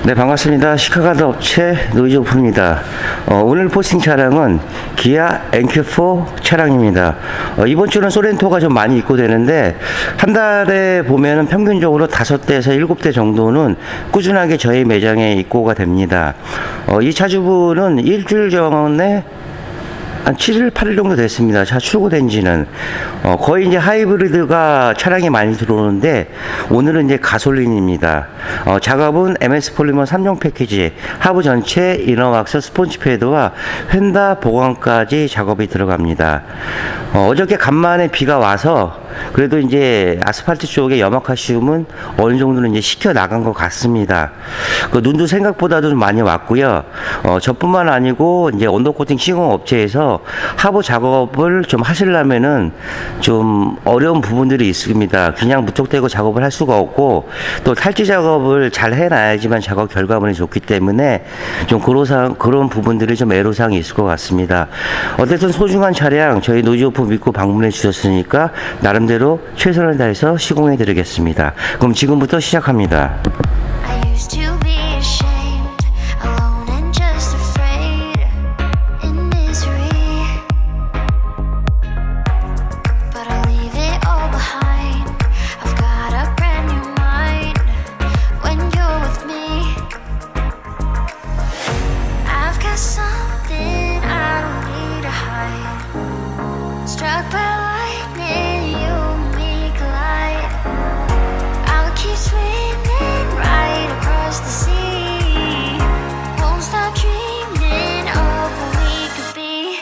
네, 반갑습니다. 시카고도 업체 노이즈 오프입니다. 오늘 포스팅 차량은 기아 NQ4 차량입니다. 이번 주는 소렌토가 좀 많이 입고되는데 한 달에 보면은 평균적으로 5대에서 7대 정도는 꾸준하게 저희 매장에 입고가 됩니다. 이 차주분은 일주일 전에 한 7일, 8일 정도 됐습니다. 차 출고된 지는. 거의 이제 하이브리드가 차량이 많이 들어오는데, 오늘은 이제 가솔린입니다. 작업은 MS 폴리머 3종 패키지, 하부 전체 이너왁스 스폰지 패드와 휀다 보강까지 작업이 들어갑니다. 어저께 간만에 비가 와서, 그래도 이제 아스팔트 쪽에 염화칼슘은 어느 정도는 이제 식혀 나간 것 같습니다. 그 눈도 생각보다도 좀 많이 왔고요. 저뿐만 아니고 이제 언더코팅 시공 업체에서 하부 작업을 좀 하시려면은 좀 어려운 부분들이 있습니다. 그냥 무턱대고 작업을 할 수가 없고 또 탈지 작업을 잘 해놔야지만 작업 결과물이 좋기 때문에 좀 그런 부분들이 좀 애로사항이 있을 것 같습니다. 어쨌든 소중한 차량 저희 노이즈 오프 믿고 방문해 주셨으니까 나름대로 최선을 다해서 시공해 드리겠습니다. 그럼 지금부터 시작합니다. I used to be ashamed, alone and just afraid, in misery. But I'll leave it all behind. I've got a brand new mind when you're with me. I've got something I don't need to hide. Struck by lightning, you and me collide. I'll keep swimming right across the sea. Won't stop dreaming of what we could be.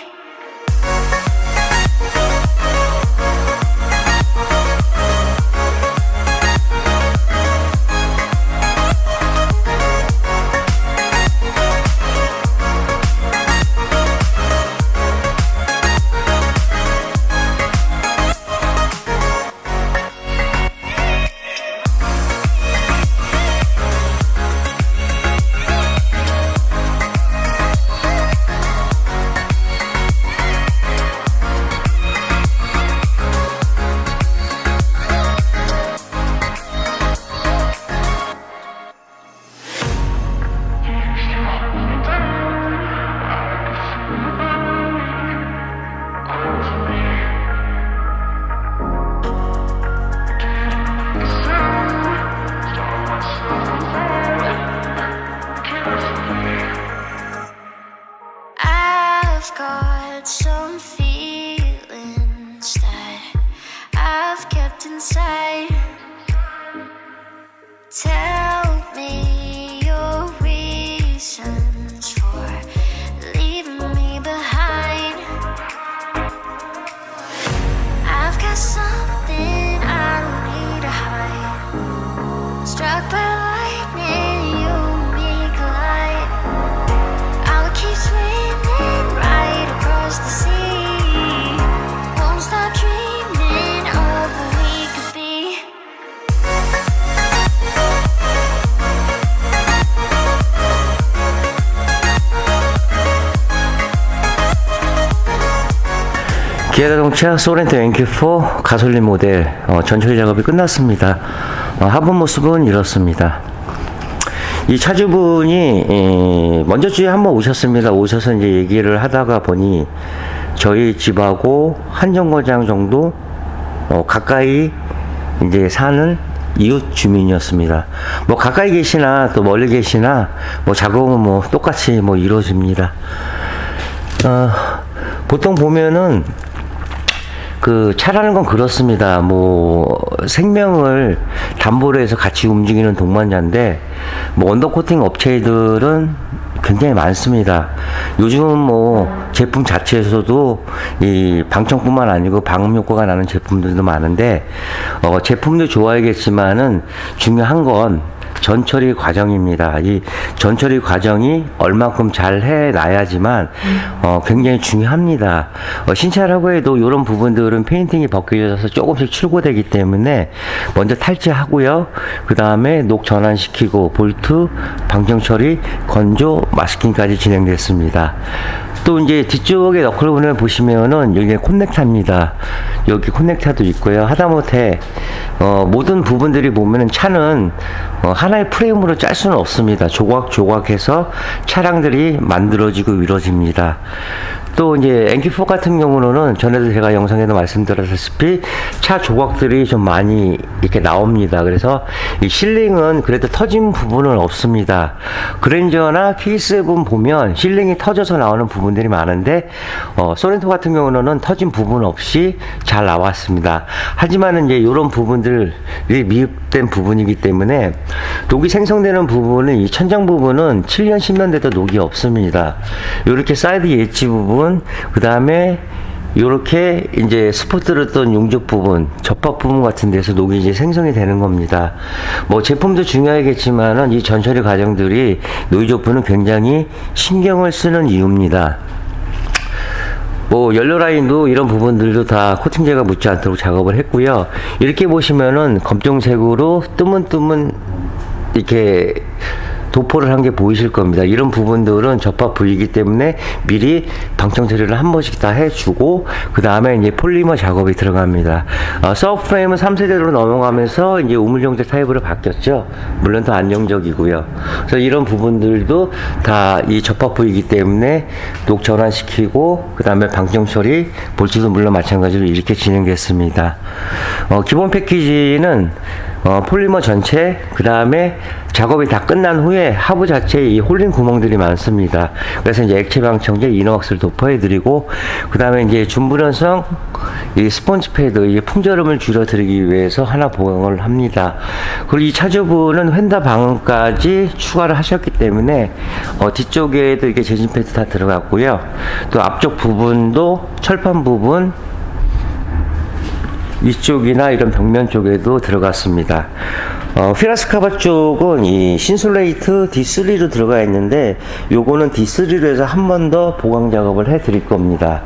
I've got some feelings that I've kept inside. Tell me your reasons for leaving me behind. I've got something I don't need to hide. Struck by lightning, you and me collide. I'll keep swimming right across the sea. Won't stop dreaming of what we could be. 기아자동차 소렌토 NQ4 가솔린 모델 전처리 작업이 끝났습니다. 하부 모습은 이렇습니다. 이 차주분이 먼저 주에 한번 오셨습니다. 오셔서 이제 얘기를 하다가 보니 저희 집하고 한 정거장 정도 가까이 이제 사는 이웃 주민이었습니다. 뭐 가까이 계시나 또 멀리 계시나 뭐 작업은 뭐 똑같이 뭐 이루어집니다. 보통 보면은 그 차라는 건 그렇습니다. 뭐 생명을 담보로 해서 같이 움직이는 동반자인데 뭐 언더코팅 업체들은 굉장히 많습니다. 요즘은 뭐 제품 자체에서도 이 방청뿐만 아니고 방음 효과가 나는 제품들도 많은데 제품도 좋아야겠지만은 중요한 건 전처리 과정입니다. 이 전처리 과정이 얼만큼 잘 해놔야지만 굉장히 중요합니다. 신차라고 해도 이런 부분들은 페인팅이 벗겨져서 조금씩 출고되기 때문에 먼저 탈지하고요. 그 다음에 녹 전환시키고 볼트, 방정 처리, 건조, 마스킹까지 진행됐습니다. 또 이제 뒤쪽에 너클본을 보시면은 여기 콘넥터입니다. 여기 콘넥터도 있고요. 하다못해 모든 부분들이 보면은 차는 하나의 프레임으로 짤 수는 없습니다. 조각조각해서 차량들이 만들어지고 이루어집니다. 또 이제 NQ4 같은 경우는 전에도 제가 영상에도 말씀드렸다시피 차 조각들이 좀 많이 이렇게 나옵니다. 그래서 이 실링은 그래도 터진 부분은 없습니다. 그랜저나 K7 보면 실링이 터져서 나오는 부분들이 많은데 소렌토 같은 경우는 터진 부분 없이 잘 나왔습니다. 하지만 이제 이런 부분들이 미흡된 부분이기 때문에 녹이 생성되는 부분은 이 천장 부분은 7년 10년 돼도 녹이 없습니다. 이렇게 사이드 엣지 부분, 그 다음에 요렇게 이제 스포트를 떤 용접 부분, 접합 부분 같은 데서 녹이 이제 생성이 되는 겁니다. 뭐 제품도 중요하겠지만은 이 전처리 과정들이 노이즈 오프는 굉장히 신경을 쓰는 이유입니다. 뭐 연료 라인도 이런 부분들도 다 코팅제가 묻지 않도록 작업을 했고요. 이렇게 보시면은 검정색으로 뜨문뜨문 이렇게 도포를 한 게 보이실 겁니다. 이런 부분들은 접합 부위이기 때문에 미리 방청 처리를 한 번씩 다 해주고 그 다음에 이제 폴리머 작업이 들어갑니다. 서브프레임은 3세대로 넘어가면서 이제 우물정제 타입으로 바뀌었죠. 물론 더 안정적이고요. 그래서 이런 부분들도 다 이 접합 부위이기 때문에 녹 전환시키고 그 다음에 방청 처리, 볼트도 물론 마찬가지로 이렇게 진행됐습니다. 기본 패키지는 폴리머 전체, 그 다음에 작업이 다 끝난 후에 하부 자체에 이 홀린 구멍들이 많습니다. 그래서 이제 액체 방청제 이너왁스를 도포해드리고, 그 다음에 이제 준불연성 이 스펀지 패드, 이 풍절음을 줄여드리기 위해서 하나 보강을 합니다. 그리고 이 차주분은 휀다 방음까지 추가를 하셨기 때문에 뒤쪽에도 이렇게 재진 패드 다 들어갔고요. 또 앞쪽 부분도 철판 부분, 이쪽이나 이런 벽면 쪽에도 들어갔습니다. 휘라스카바 쪽은 이 신솔레이트 D3로 들어가 있는데 요거는 D3로 해서 한 번 더 보강 작업을 해 드릴 겁니다.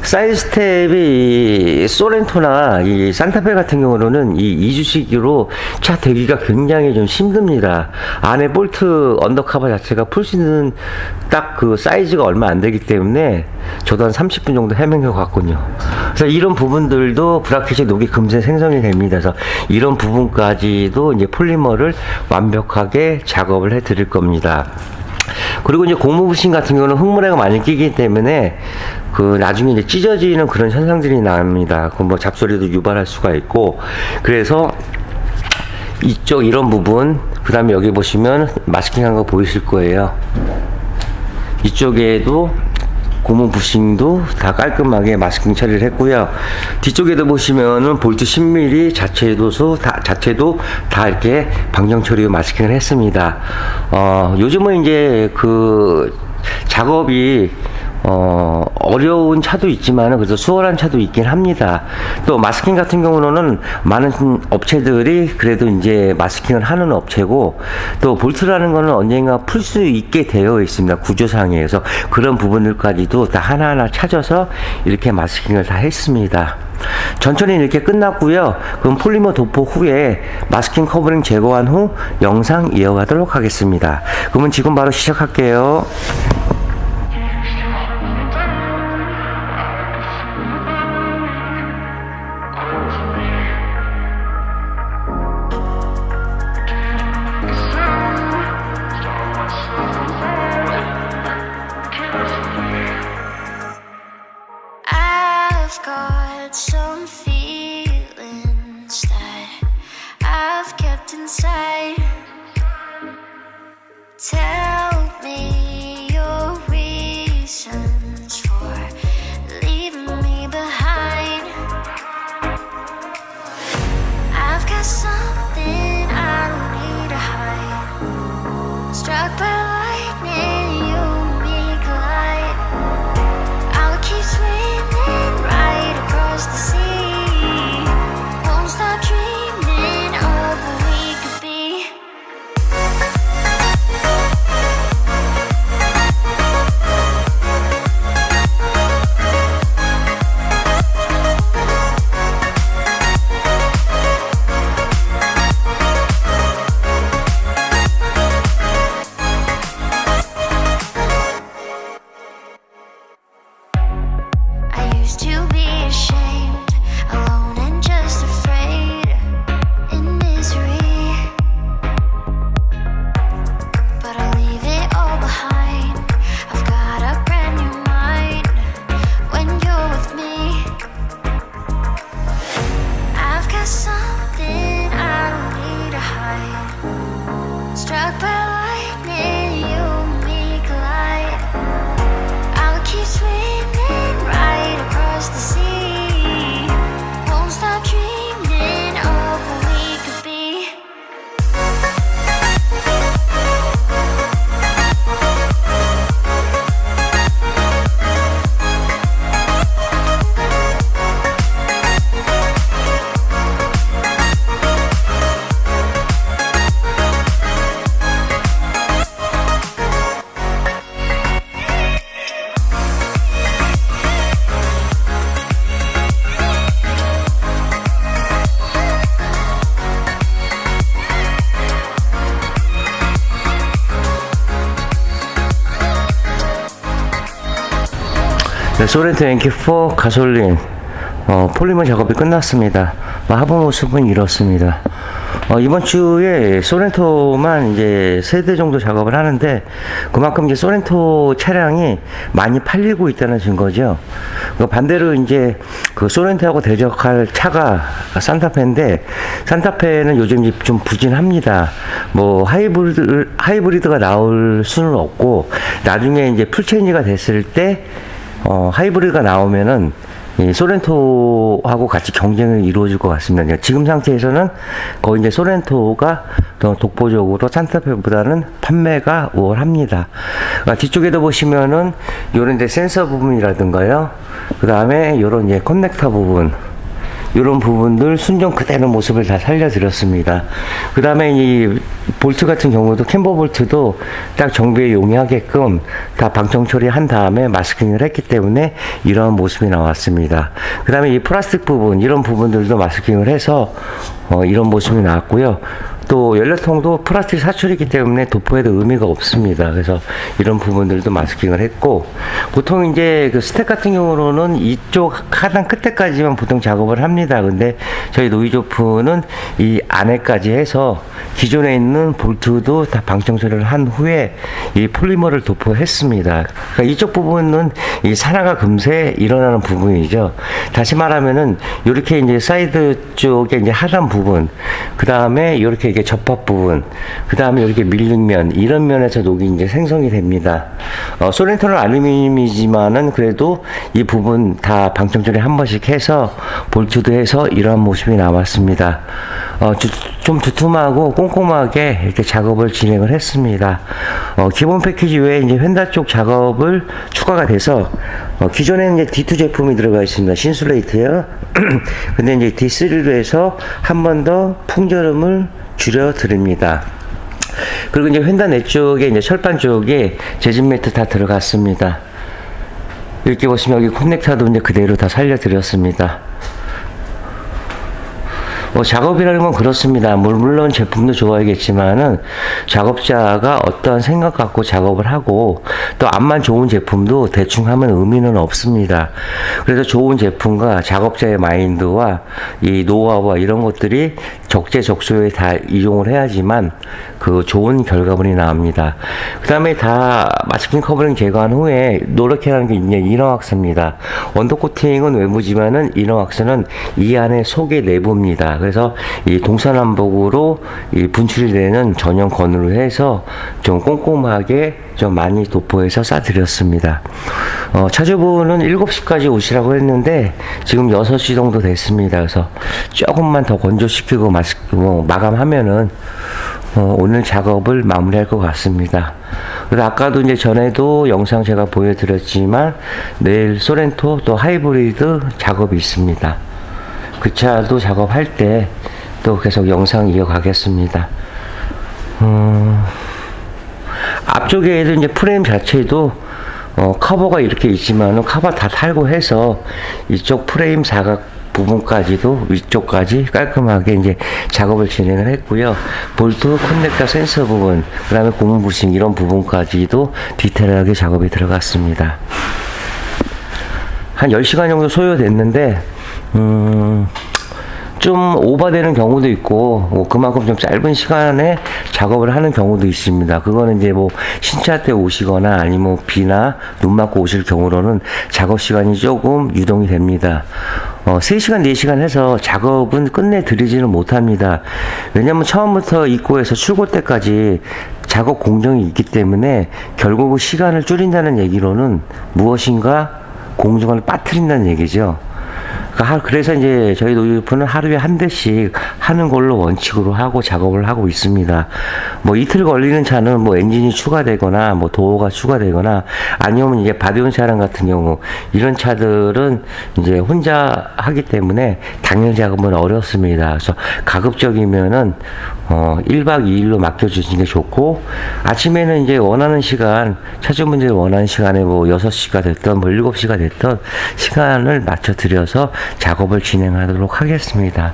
사이드 스텝이 소렌토나 이 산타페 같은 경우는 이 2주식으로 차 대기가 굉장히 좀 힘듭니다. 안에 볼트 언더커버 자체가 풀 수 있는 딱 그 사이즈가 얼마 안 되기 때문에 저도 한 30분 정도 헤맨 것 같군요. 그래서 이런 부분들도 브라켓이 녹이 금세 생성이 됩니다. 그래서 이런 부분까지도 이제 폴리머를 완벽하게 작업을 해 드릴 겁니다. 그리고 이제 고무 부신 같은 경우는 흙물에가 많이 끼기 때문에 그 나중에 이제 찢어지는 그런 현상들이 납니다. 그 뭐 잡소리도 유발할 수가 있고, 그래서 이쪽 이런 부분, 그 다음에 여기 보시면 마스킹한 거 보이실 거예요. 이쪽에도 고무 부싱도 다 깔끔하게 마스킹 처리를 했고요. 뒤쪽에도 보시면은 볼트 10mm 자체도 다 이렇게 방정 처리 마스킹을 했습니다. 요즘은 이제 그 작업이 어려운 차도 있지만 그래도 수월한 차도 있긴 합니다. 또 마스킹 같은 경우는 많은 업체들이 그래도 이제 마스킹을 하는 업체고, 또 볼트라는 거는 언젠가 풀 수 있게 되어 있습니다. 구조상에서 그런 부분들까지도 다 하나하나 찾아서 이렇게 마스킹을 다 했습니다. 전처리 이렇게 끝났고요. 그럼 폴리머 도포 후에 마스킹 커버링 제거한 후 영상 이어가도록 하겠습니다. 그러면 지금 바로 시작할게요. I've got some feelings that I've kept inside. Tell me your reasons for leaving me behind. I've got something I don't need to hide. Struck by lightning, you and me collide. I'll keep swimming right across the sea. Won't stop dreaming of what we could be. 네, 소렌토 NQ4 가솔린 폴리머 작업이 끝났습니다. 하부 모습은 이렇습니다. 이번 주에 소렌토만 이제 3대 정도 작업을 하는데 그만큼 이제 소렌토 차량이 많이 팔리고 있다는 증거죠. 반대로 이제 그 소렌토하고 대적할 차가 산타페인데 산타페는 요즘 이제 좀 부진합니다. 뭐 하이브리드가 나올 수는 없고 나중에 이제 풀체인지가 됐을 때 하이브리드가 나오면은 이 소렌토하고 같이 경쟁이 이루어질 것 같습니다. 지금 상태에서는 거의 이제 소렌토가 더 독보적으로 산타페보다는 판매가 우월합니다. 뒤쪽에도 보시면은 요런 이제 센서 부분이라든가요. 그 다음에 요런 이제 커넥터 부분. 이런 부분들 순정 그대로 모습을 다 살려드렸습니다. 그 다음에 이 볼트 같은 경우도 캠버 볼트도 딱 정비에 용이하게끔 다 방청 처리한 다음에 마스킹을 했기 때문에 이런 모습이 나왔습니다. 그 다음에 이 플라스틱 부분 이런 부분들도 마스킹을 해서 이런 모습이 나왔고요. 또 연료통도 플라스틱 사출이기 때문에 도포에도 의미가 없습니다. 그래서 이런 부분들도 마스킹을 했고 보통 이제 그 스택 같은 경우로는 이쪽 하단 끝에까지만 보통 작업을 합니다. 근데 저희 노이조프는 이 안에까지 해서 기존에 있는 볼트도 다 방청 처리를 한 후에 이 폴리머를 도포했습니다. 그러니까 이쪽 부분은 이 산화가 금세 일어나는 부분이죠. 다시 말하면은 이렇게 이제 사이드 쪽에 이제 하단 부분, 그 다음에 이렇게 이게 접합 부분, 그 다음에 이렇게 밀링면 이런 면에서 녹이 이제 생성이 됩니다. 소렌토는 알루미늄이지만은 그래도 이 부분 다 방청 처리 한 번씩 해서 볼트도 해서 이러한 모습이 나왔습니다. 좀 두툼하고 꼼꼼하게 이렇게 작업을 진행을 했습니다. 기본 패키지 외에 이제 휀다 쪽 작업을 추가가 돼서 기존에는 이제 D2 제품이 들어가 있습니다. 신슐레이트요. 근데 이제 D3로 해서 한 번 더 풍절음을 줄여 드립니다. 그리고 이제 휀다 내 쪽에 이제 철판 쪽에 재진 매트 다 들어갔습니다. 이렇게 보시면 여기 커넥터도 이제 그대로 다 살려드렸습니다. 작업이라는 건 그렇습니다. 물론 제품도 좋아야겠지만은 작업자가 어떠한 생각 갖고 작업을 하고 또 앞만 좋은 제품도 대충 하면 의미는 없습니다. 그래서 좋은 제품과 작업자의 마인드와 이 노하우와 이런 것들이 적재적소에 다 이용을 해야지만 그 좋은 결과물이 나옵니다. 그 다음에 다 마스킹 커버링 제거한 후에 노력해라는 게 이제 이너왁스입니다. 원더 코팅은 외부지만은 이너왁스는 이 안에 속의 내부입니다. 그래서 이 동서남북으로 이 분출이 되는 전용 건으로 해서 좀 꼼꼼하게 좀 많이 도포해서 싸드렸습니다. 차주분은 7시까지 오시라고 했는데 지금 6시 정도 됐습니다. 그래서 조금만 더 건조시키고 마감하면은 오늘 작업을 마무리할 것 같습니다. 그래서 아까도 이제 전에도 영상 제가 보여드렸지만 내일 소렌토 또 하이브리드 작업이 있습니다. 그 차도 작업할 때 또 계속 영상 이어가겠습니다. 앞쪽에도 이제 프레임 자체도 커버가 이렇게 있지만 커버 다 탈고 해서 이쪽 프레임 사각 부분까지도 위쪽까지 깔끔하게 이제 작업을 진행을 했고요. 볼트, 커넥터, 센서 부분, 그 다음에 고무 부싱 이런 부분까지도 디테일하게 작업이 들어갔습니다. 한 10시간 정도 소요됐는데 좀 오버되는 경우도 있고 그만큼 좀 짧은 시간에 작업을 하는 경우도 있습니다. 그거는 이제 뭐 신차 때 오시거나 아니면 비나 눈 맞고 오실 경우로는 작업 시간이 조금 유동이 됩니다. 3시간 4시간 해서 작업은 끝내 드리지는 못합니다. 왜냐면 처음부터 입고해서 출고 때까지 작업 공정이 있기 때문에 결국 시간을 줄인다는 얘기로는 무엇인가 공정을 빠뜨린다는 얘기죠. 그래서 이제 저희 노이조프는 하루에 한 대씩 하는 걸로 원칙으로 하고 작업을 하고 있습니다. 뭐 이틀 걸리는 차는 뭐 엔진이 추가되거나 뭐 도어가 추가되거나 아니면 이제 바디온 차량 같은 경우 이런 차들은 이제 혼자 하기 때문에 당일 작업은 어렵습니다. 그래서 가급적이면은 1박 2일로 맡겨주시는 게 좋고 아침에는 이제 원하는 시간 차주분들이 원하는 시간에 뭐 6시가 됐던 뭐 7시가 됐던 시간을 맞춰 드려서 작업을 진행하도록 하겠습니다.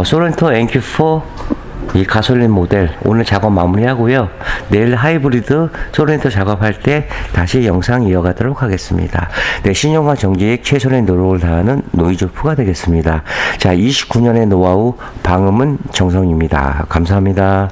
소렌토 NQ4 이 가솔린 모델 오늘 작업 마무리하고요. 내일 하이브리드 소렌토 작업할 때 다시 영상 이어가도록 하겠습니다. 네, 신용과 정기에 최선의 노력을 다하는 노이즈오프가 되겠습니다. 자, 29년의 노하우 방음은 정성입니다. 감사합니다.